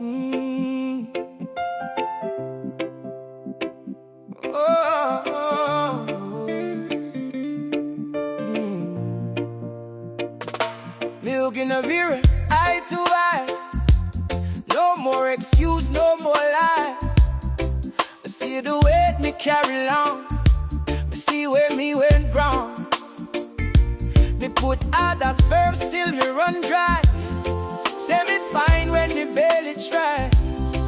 Mm. Oh, oh, oh. Milk in a mirror, eye to eye. No more excuse, no more lie. I see the way me carry on. I see where me went wrong. They put others first, till me run dry. Say me fine when me barely try.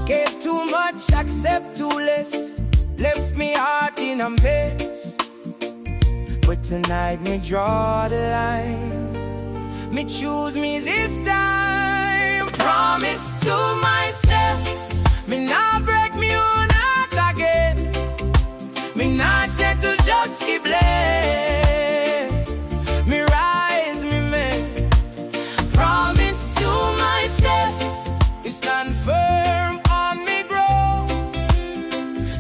Gave too much, accept too less. Left me heart in a mess. But tonight me draw the line. Me choose me this time. Promise to myself, me not break me own heart again. Me not settle, just keep blame. Me rise, me man. Promise to myself, me stand firm on me grow.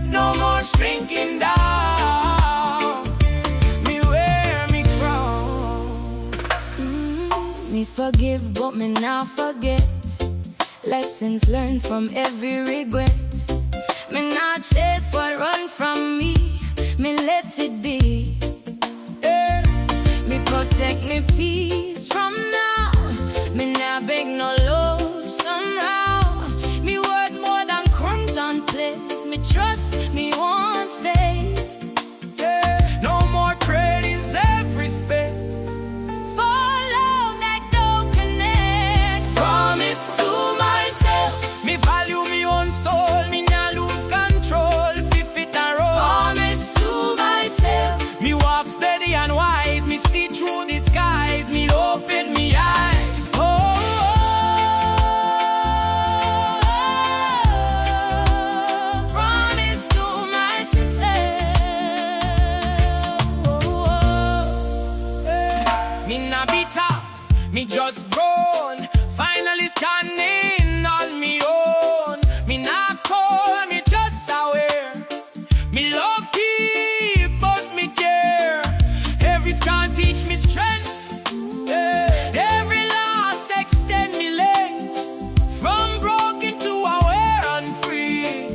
No more shrinking down. Me wear me crown. Me forgive, but me not forget. Lessons learned from every regret. Me not chase what run from me. Me let it be. Yeah. Me protect me peace from now. Me not beg no low somehow. Me worth more than crumbs on plates. Me trust, me want faith. Yeah. No more credit, self-respect. Me value me own soul, me nah lose control. Fit and roll. Promise to myself, me walk steady and wise. Me see through the skies, me open me eyes. Oh, promise to myself. Me nah bitter, me just grown. Finally standing on me own. Me not cold, me just aware. Me lucky, but me care. Every scar teach me strength. Every loss extend me length. From broken to aware and free.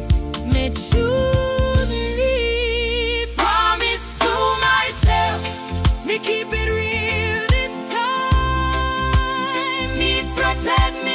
Me choose me. Promise to myself, me keep it real this time. Me protect me.